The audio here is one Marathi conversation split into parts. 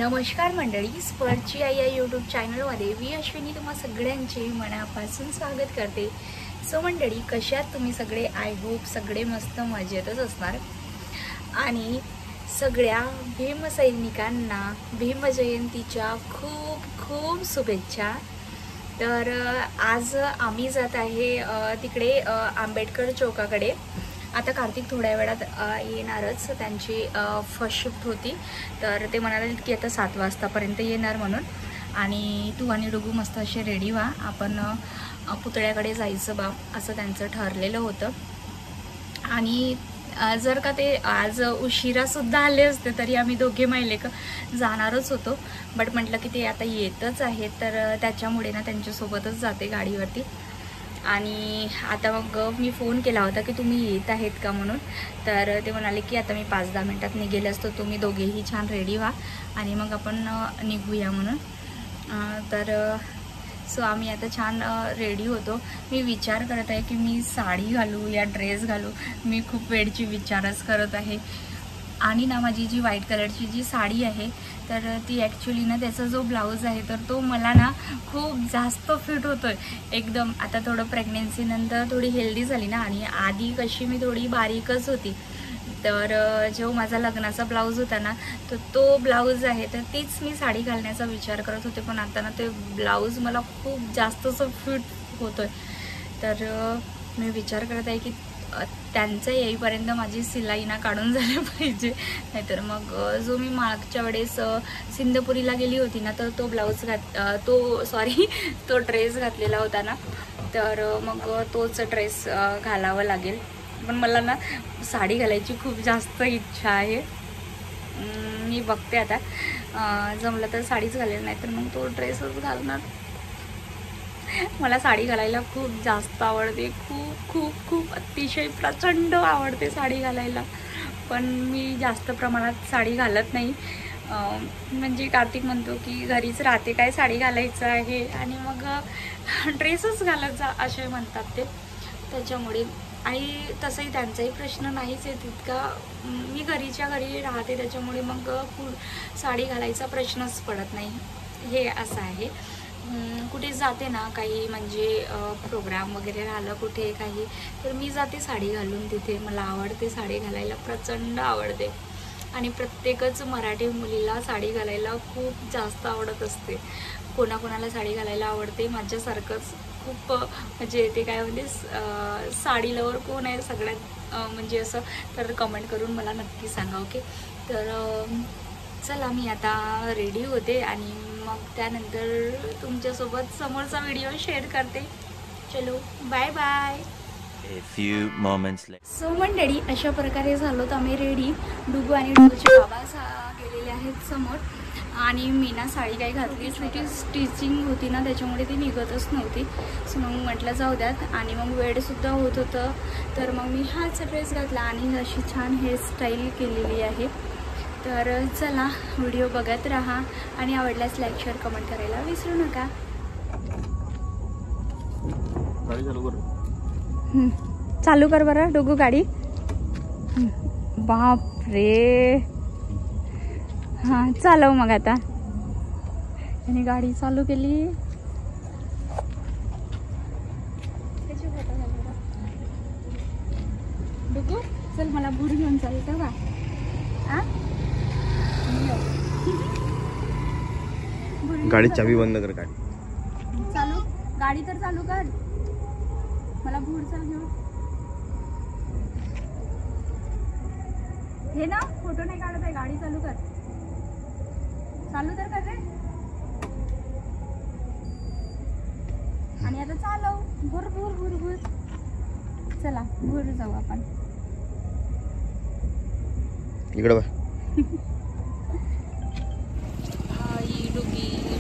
नमस्कार मंडळी, स्पर्ची आई या यूट्यूब चॅनलमध्ये मी अश्विनी तुम्हा सगळ्यांचे मनापासून स्वागत करते। सो मंडळी, कशात तुम्ही सगळे? आय होप सगळे मस्त मजेतच असणार। आणि सगळ्या भीमसैनिकांना भीमजयंतीच्या खूप खूप शुभेच्छा। तर आज आम्ही जात आहे तिकडे आंबेडकर चौकाकडे। आता कार्तिक थोड्या वेळात येणारच, त्यांची फर्स्ट शिफ्ट होती, तर ते म्हणाले की आता 7 वाजतापर्यंत येणार म्हणून। आणि तू आणि डुगू मस्त असे रेडी व्हा, आपण पुतळ्याकडे जायचं बा असं त्यांचं ठरलेलं होतं। आणि जर का ते आज उशिरा सुद्धा आले असते तरी आम्ही दोघे मायलेक जाणारच होतो, बट म्हटलं की ते आता येतच आहेत तर त्याच्यामुळे ना त्यांच्यासोबतच जाते गाडीवरती। आणि आता मग मी फोन केला होता की तुम्ही येत आहेत का म्हणून, तर ते म्हणाले की आता मी 5-10 मिनिटात निघेल असतो, तुम्ही दोघेही छान रेडी व्हा आणि मग आपण निघूया म्हणून। तर सो आम्ही आता छान रेडी होतो। मी विचार करत आहे की मी साडी घालू या ड्रेस घालू, मी खूप वेळची विचारच करत आहे। आणि ना माझी जी व्हाईट कलरची जी साडी आहे तर ती ॲक्च्युली ना त्याचा जो ब्लाऊज आहे तर तो मला ना खूप जास्त फिट होतोय एकदम। आता थोडं प्रेग्नेन्सीनंतर थोडी हेल्दी झाली ना, आणि आधी कशी मी थोडी बारीकच होती, तर जो माझा लग्नाचा ब्लाऊज होता ना तर तो ब्लाऊज आहे तर तीच मी साडी घालण्याचा विचार करत होते, पण आता ना ते ब्लाऊज मला खूप जास्त असं फिट होतोय। तर मी विचार करत आहे की त्यांचं येईपर्यंत माझी सिलाई ना काढून झाली पाहिजे, नाहीतर मग जो मी मागच्या वेळेस सिंधपुरीला गेली होती ना तर तो ब्लाऊज तो ड्रेस घातलेला होता ना, तर मग तोच ड्रेस घालावा लागेल। पण मला ना साडी घालायची खूप जास्त इच्छा आहे, मी बघते आता जमलं तर साडीच घालेल, नाही तर मग तो ड्रेसच घालणार। मला साडी घालायला खूप जास्त आवडते, खूप खूप खूप अतिशय प्रचंड आवडते साडी घालायला, पण मी जास्त प्रमाणात साडी घालत नाही। म्हणजे कार्तिक म्हणतो की घरीच राहते, काय साडी घालायचं आहे, आणि मग ड्रेसच घालत जा असे म्हणतात ते, त्याच्यामुळे। आणि तसंही त्यांचाही प्रश्न नाहीच आहे तितका, मी घरीच्या घरी राहते त्याच्यामुळे मग साडी घालायचा प्रश्नच पडत नाही, हे असं आहे। कुठे जाते ना काही म्हणजे प्रोग्राम वगैरे राहिलं कुठे काही, तर मी जाते साडी घालून तिथे, मला आवडते साडी घालायला, प्रचंड आवडते। आणि प्रत्येकच मराठी मुलीला साडी घालायला खूप जास्त आवडत असते, कोणाकोणाला साडी घालायला आवडते, माझ्यासारखंच खूप म्हणजे ते काय म्हणजे साडी लवर कोण आहे सगळ्यात म्हणजे असं, तर कमेंट करून मला नक्की सांगा, ओके। तर चला मी आता रेडी होते आणि मग त्यानंतर तुमच्यासोबत समोरचा व्हिडिओ शेअर करते। चलो bye bye. A few moments later. So मंडळी, अशा प्रकारे झालो तर आम्ही रेडी। डुगू आणि डुगूचे बाबा गेलेले आहेत समोर, आणि मी ना साडी काही घातली, छोटी स्टिचिंग होती ना त्याच्यामुळे ती निघतच नव्हती, सो मग म्हटलं जाऊ द्यात। आणि मग वेळसुद्धा होत होतं, तर मग मी हाच ड्रेस घातला आणि अशी छान हेअरस्टाईल केलेली आहे। तर चला व्हिडिओ बघत राहा, आणि आवडल्यास लाईक शेअर कमेंट करायला विसरू नका। चालू कर बरं डुगू गाडी। बाप रे, हां चालव मग आता। आणि गाडी चालू केली, डुगू चल मला बुडी घेऊन चालतं का? गाडी चाबी बंद कर, गाडी चालू, गाडी तर चालू कर, मला भूड चाल घेऊ। हे ना फोटो नाही काढत आहे, गाडी चालू कर, चालू तर कर रे। आणि आता चालव, भूर भूर भूर भूर, चला भूर जाऊ आपण। इकडे बघ।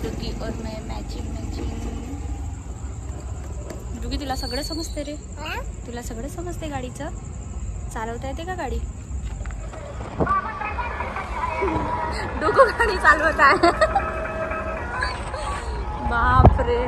डुगी और मैं मैचिंग। डुगी तुला सगळं समजते रे, तुला सगळं समजते गाडीचं, चालवता येते का गाडी? डुगू गाडी चालवत आहे, बाप रे।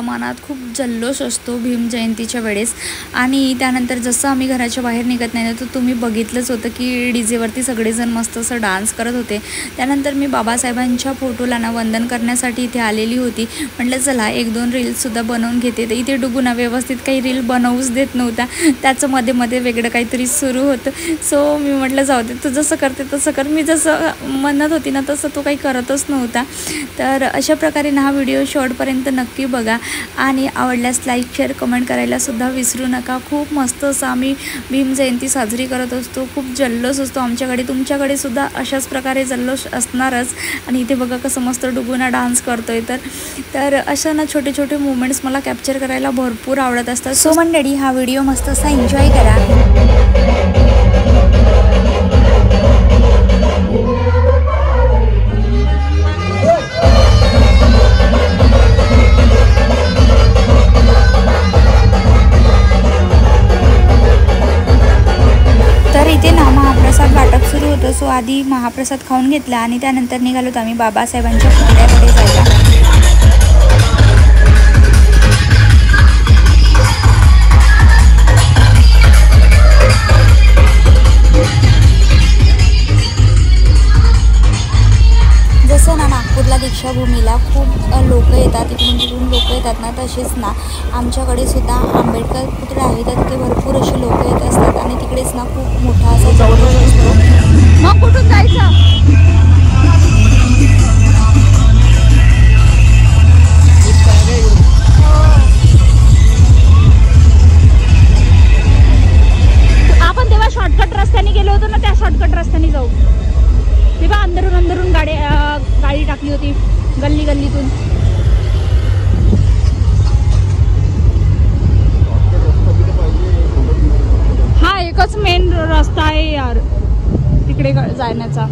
मनात खूप जल्लोष असतो भीम जयंतीच्या वेळेस. आणि त्यानंतर जसं आम्ही घराच्या बाहेर निघत नाही तर तुम्ही बघितलंच होतं की डीजेवरती सगळेजण मस्त असं डान्स करत होते. त्यानंतर मी बाबासाहेबांच्या फोटोला ना वंदन करण्यासाठी इथे आलेली होती. म्हटलं चला 1-2 रील्ससुद्धा बनवून घेते. तर इथे डुगुना व्यवस्थित काही रील बनवूच देत नव्हता. त्याचं मध्ये मध्ये वेगळं काहीतरी सुरू होतं. सो मी म्हटलं जाऊ दे, तू जसं करते तसं कर. मी जसं म्हणत होती ना तसं तो काही करतच नव्हता. तर अशा प्रकारे हा व्हिडिओ शेवटपर्यंत नक्की बघा आणि आवडल्यास लाईक शेअर कमेंट करायला सुद्धा विसरू नका. खूप मस्त असं आम्ही भीम जयंती साजरी करत असतो. खूप जल्लोष असतो आमच्याकडे. तुमच्याकडे सुद्धा अशाच प्रकारे जल्लोष असणारच. आणि इथे बघा कसं मस्त डुगुना डान्स करतोय. तर अशा ना छोटे छोटे मुवमेंट्स मला कॅप्चर करायला भरपूर आवडत असतात. सो मंडळी, हा व्हिडिओ मस्त असा एन्जॉय करा. तर इथे ना महाप्रसाद वाटप सुरू होतं. सो आधी महाप्रसाद खाऊन घेतला आणि त्यानंतर निघालो आम्ही बाबासाहेबांच्या पुतळ्याकडे जायला. जसं ना नागपूरला दीक्षाभूमीला खूप लोक येतात, इकडून तिकडून लोक येतात ना, तसेच ना आमच्याकडे सुद्धा आंबेडकर पुतळा आहे. तर तिथे भरपूर असे लोक येत असतात आणि तिकडेच ना खूप मोठा असा जल्लोष असतो. मग कुठून जायचं? आपण तेव्हा शॉर्टकट रस्त्याने गेलो होतो ना, त्या शॉर्टकट रस्त्याने जाऊ. तेव्हा अंदरून गाडी टाकली होती गल्लीतून. हा एकच मेन रस्ता आहे यार तिकडे जाण्याचा.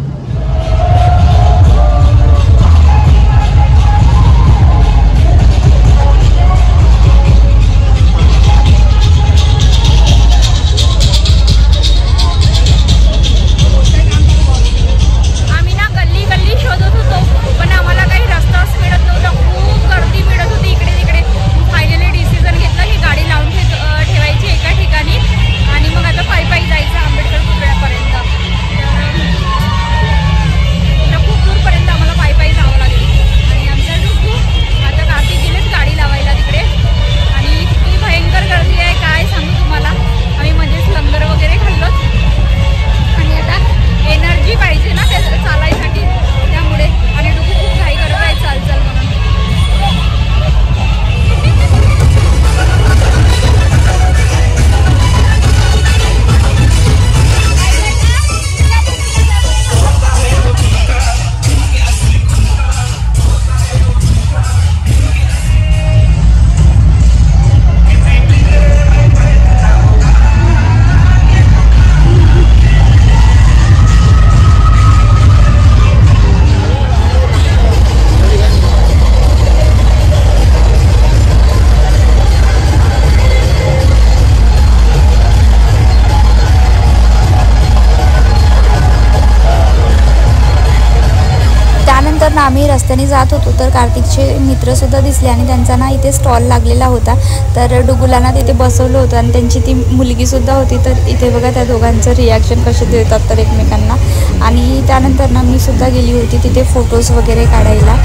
आम्ही रस्त्याने जात होतो तर कार्तिकचे मित्रसुद्धा दिसले आणि त्यांचा ना इथे स्टॉल लागलेला होता. तर डुगुलांना तिथे बसवलं होतं आणि त्यांची ती मुलगीसुद्धा होती. तर इथे बघा त्या दोघांचं रिॲक्शन कसे देतात तर एकमेकांना. आणि त्यानंतर ना मी सुद्धा गेली होती तिथे फोटोज वगैरे काढायला.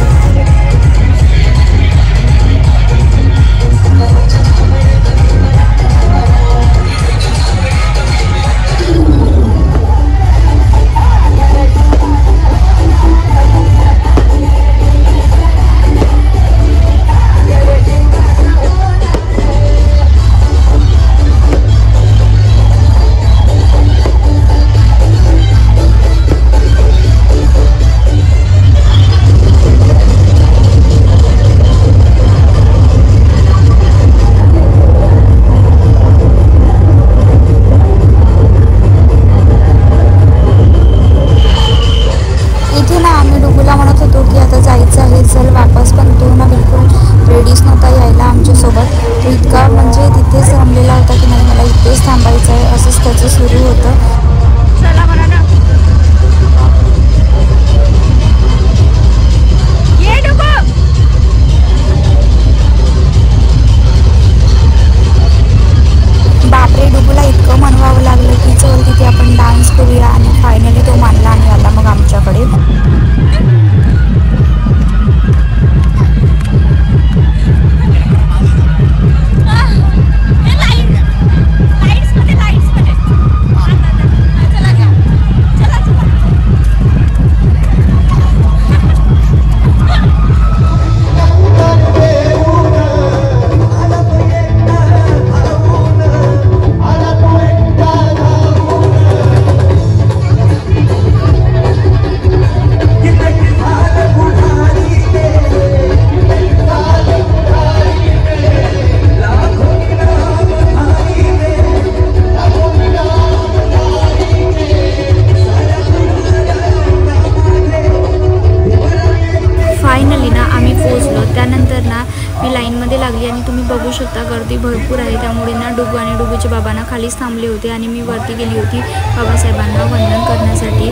गर्दी भरपूर आहे, त्यामुळे ना डुगू आणि डुगूच्या बाबांना खालीच थांबले होते आणि मी वरती गेली होती बाबासाहेबांना वंदन करण्यासाठी.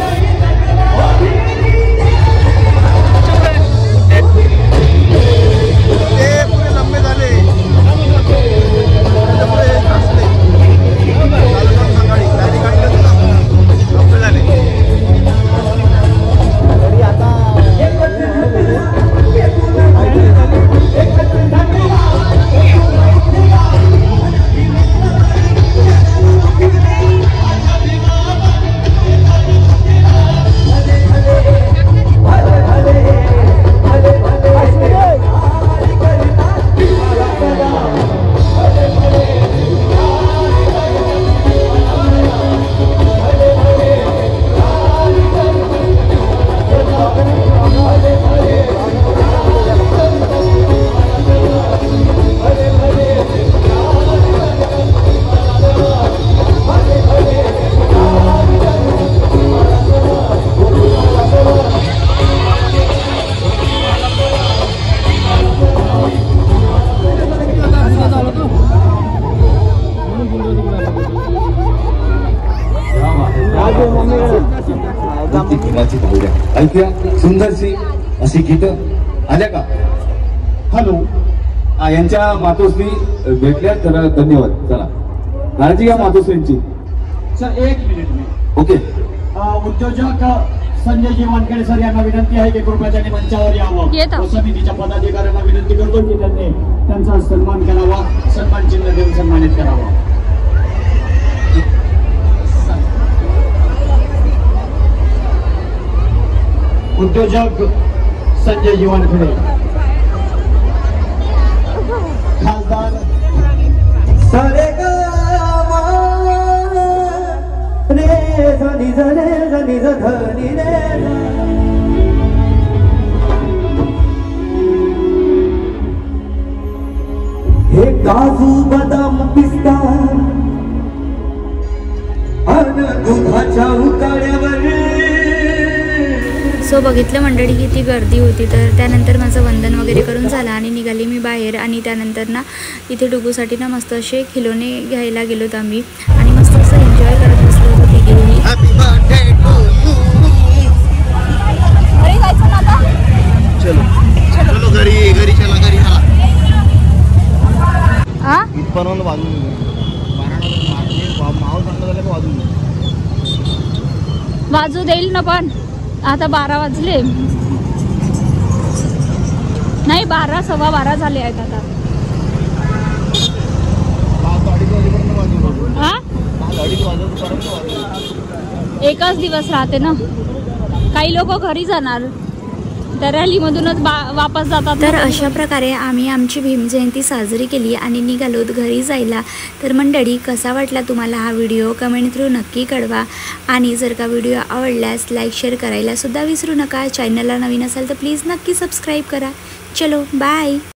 ऐकूया सुंदरशी अशी गीतं आल्या का? हॅलो, यांच्या मातोश्री भेटल्या तर धन्यवाद. चला काळजी घ्या मातोश्रींची. सर 1 मिनिट में ओके. उद्योजक संजयजी वानखेडे सर यांना विनंती आहे की कृपया त्यांनी मंचावर यावं. समितीच्या पदाधिकाऱ्यांना विनंती करतो की त्यांनी त्यांचा सन्मान करावा, सन्मान चिन्ह देऊन सन्मानित करावा. उद्योजक संजयजी वानखेडे, खासदार सारे रे धनी धनी धनी रे. हे काजू बदाम पिस्ता अन दुधाच्या उकाड्यावर. सो बघितलं मंडळी किती गर्दी होती. तर त्यानंतर माझं वंदन वगैरे करून झालं आणि निघाली मी बाहेर. आणि त्यानंतर ना इथे डुगूसाठी ना मस्त असे खिलोने घ्यायला गेलोत आम्ही आणि मस्त असं एन्जॉय करत बसलो होतो तिघेही. चलो चलो घरी घरी चला घरी चला. इथपर्यंत वाजून माहोल चांगला झाला का वाजू देईल ना, पण आता 12 वाजले नाही, 12 सव्वा 12 झाले आहेत आता. एकच दिवस राहते ना, काही लोक घरी जाणार, त्या रॅलीमधूनच वापस जातात. तर अशा प्रकारे आम्ही आमची भीम जयंती साजरी केली आणि निघालोत घरी जायला. तर मंडळी कसा वाटला तुम्हाला हा व्हिडिओ कमेंट थ्रू नक्की कळवा. आणि जर का व्हिडिओ आवडल्यास लाईक शेअर करायला सुद्धा विसरू नका. चॅनलला नवीन असाल तर प्लीज नक्की सबस्क्राईब करा. चलो बाय.